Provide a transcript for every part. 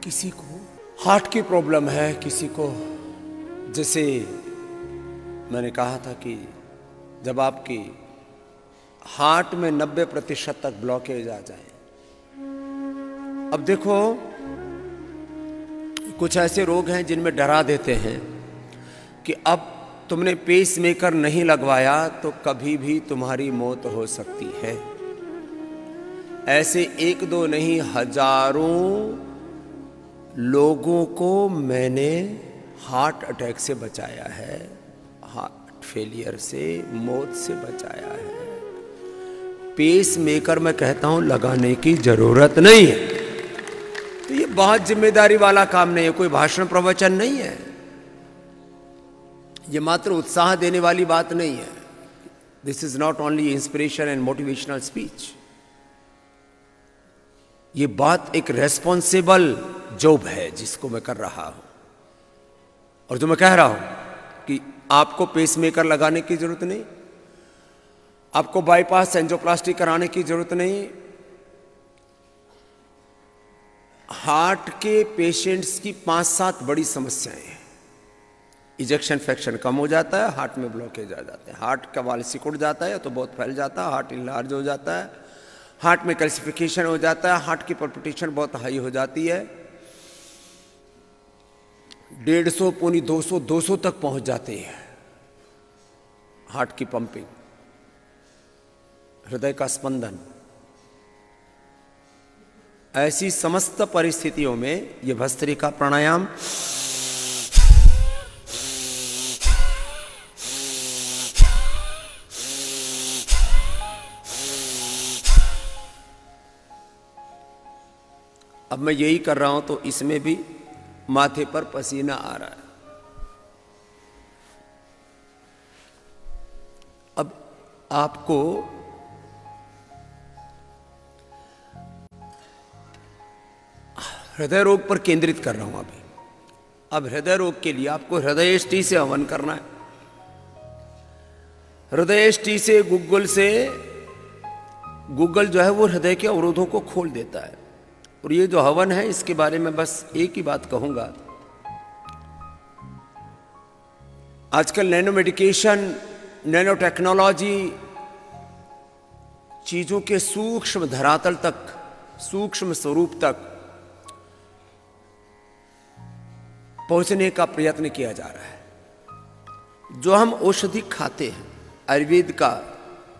किसी को हार्ट की प्रॉब्लम है, किसी को, जैसे मैंने कहा था कि जब आपकी हार्ट में 90% तक ब्लॉकेज आ जाए। अब देखो, कुछ ऐसे रोग हैं जिनमें डरा देते हैं कि अब तुमने पेस मेकर नहीं लगवाया तो कभी भी तुम्हारी मौत हो सकती है। ऐसे एक दो नहीं, हजारों लोगों को मैंने हार्ट अटैक से बचाया है, हार्ट फेलियर से, मौत से बचाया है। पेस मेकर मैं कहता हूं लगाने की जरूरत नहीं है। तो ये बहुत जिम्मेदारी वाला काम नहीं है, कोई भाषण प्रवचन नहीं है, ये मात्र उत्साह देने वाली बात नहीं है। This is not only inspiration and motivational speech. ये बात एक रेस्पॉन्सिबल जॉब है जिसको मैं कर रहा हूं, और जो मैं कह रहा हूं कि आपको पेसमेकर लगाने की जरूरत नहीं, आपको बाईपास एंजियोप्लास्टी कराने की जरूरत नहीं। हार्ट के पेशेंट्स की 5-7 बड़ी समस्याएं हैं। इजेक्शन फ्रैक्शन कम हो जाता है, हार्ट में ब्लॉकेज आ जाते हैं, हार्ट का वाल सिकुड़ जाता है तो बहुत फैल जाता है, हार्ट इनलार्ज हो जाता है, हार्ट में कैल्सिफिकेशन हो जाता है, हार्ट की पल्पिटेशन बहुत हाई हो जाती है, 150 पौनी 200 तक पहुंच जाती है हार्ट की पंपिंग, हृदय का स्पंदन। ऐसी समस्त परिस्थितियों में यह भस्त्रिका प्राणायाम अब मैं यही कर रहा हूं तो इसमें भी माथे पर पसीना आ रहा है। अब आपको हृदय रोग पर केंद्रित कर रहा हूं अभी। अब हृदय रोग के लिए आपको हृदयष्टि से हवन करना है। हृदयष्टि से गूगल जो है वो हृदय के अवरोधों को खोल देता है। और ये जो हवन है इसके बारे में बस एक ही बात कहूंगा, आजकल नैनो मेडिकेशन, नैनो टेक्नोलॉजी चीजों के सूक्ष्म धरातल तक, सूक्ष्म स्वरूप तक पहुंचने का प्रयत्न किया जा रहा है। जो हम औषधि खाते हैं, आयुर्वेद का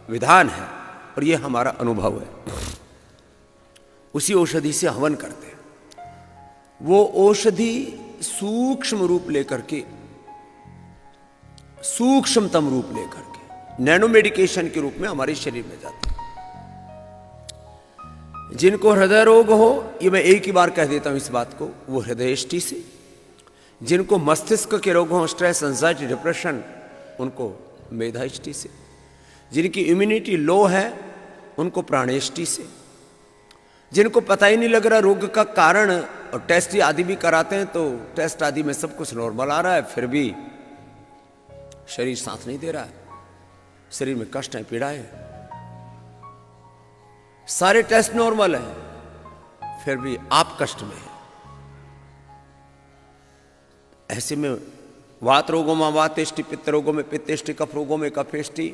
विधान है और ये हमारा अनुभव है, उसी औषधि से हवन करते हैं। वो औषधि सूक्ष्म रूप लेकर के, सूक्ष्मतम रूप लेकर के नैनो मेडिकेशन के रूप में हमारे शरीर में जाते हैं। जिनको हृदय रोग हो, ये मैं एक ही बार कह देता हूं इस बात को, वो हृदयष्टि से। जिनको मस्तिष्क के रोग हो, स्ट्रेस, एंजाइटी, डिप्रेशन, उनको मेधाष्टि से। जिनकी इम्यूनिटी लो है उनको प्राणेष्टि से। जिनको पता ही नहीं लग रहा रोग का कारण, और टेस्ट आदि भी कराते हैं तो टेस्ट आदि में सब कुछ नॉर्मल आ रहा है, फिर भी शरीर साथ नहीं दे रहा है, शरीर में कष्ट है, पीड़ा है, सारे टेस्ट नॉर्मल हैं, फिर भी आप कष्ट में हैं। ऐसे में वात रोगों में वातेष्टि, पित्त रोगों में पित्तेष्टि, कफ रोगों में कफेष्टि,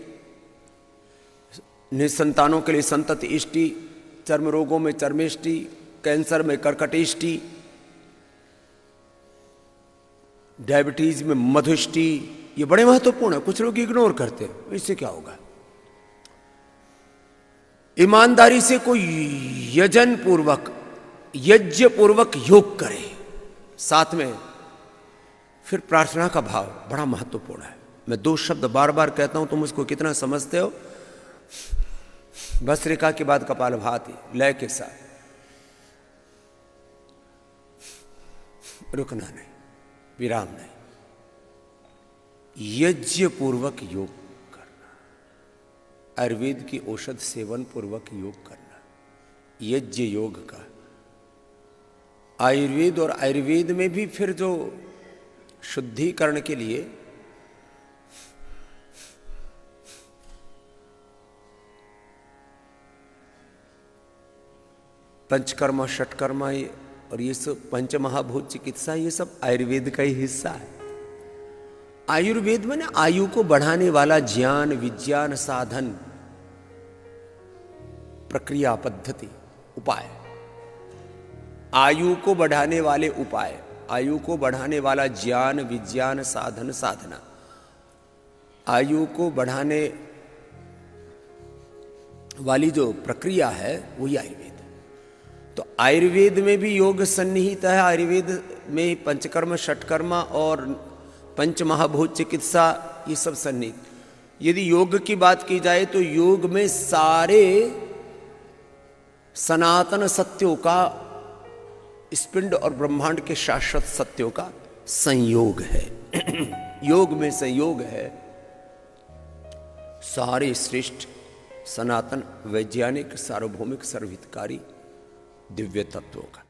निसंतानों के लिए संतति इष्टि, चर्म रोगों में चर्मेष्टि, कैंसर में कर्कटेष्टि, डायबिटीज में मधुष्टि। ये बड़े महत्वपूर्ण है, कुछ लोग इग्नोर करते हैं। इससे क्या होगा? ईमानदारी से कोई यजन पूर्वक, यज्ञ पूर्वक योग करे, साथ में फिर प्रार्थना का भाव बड़ा महत्वपूर्ण है। मैं 2 शब्द बार बार कहता हूं, तुम उसको कितना समझते हो? भस्त्रिका के बाद कपालभाति लय के साथ, रुकना नहीं, विराम नहीं, यज्ञ पूर्वक योग करना, आयुर्वेद की औषध सेवन पूर्वक योग करना, यज्ञ योग का। आयुर्वेद, और आयुर्वेद में भी फिर जो शुद्धिकरण के लिए पंचकर्मा, षटकर्मा, ये और ये सब पंचमहाभूत चिकित्सा, ये सब आयुर्वेद का ही हिस्सा है। आयुर्वेद में ना आयु को बढ़ाने वाला ज्ञान, विज्ञान, साधन, प्रक्रिया, पद्धति, उपाय, आयु को बढ़ाने वाले उपाय, आयु को बढ़ाने वाला ज्ञान, विज्ञान, साधन, साधना, आयु को बढ़ाने वाली जो प्रक्रिया है वही आयुर्वेद। तो आयुर्वेद में भी योग सन्निहित है। आयुर्वेद में पंचकर्म, षटकर्म और पंचमहाभूत चिकित्सा ये सब सन्निहित। यदि योग की बात की जाए तो योग में सारे सनातन सत्यों का, स्पिंड और ब्रह्मांड के शाश्वत सत्यों का संयोग है। योग में संयोग है सारे श्रेष्ठ सनातन वैज्ञानिक सार्वभौमिक सर्वहितकारी दिव्य तत्वों का।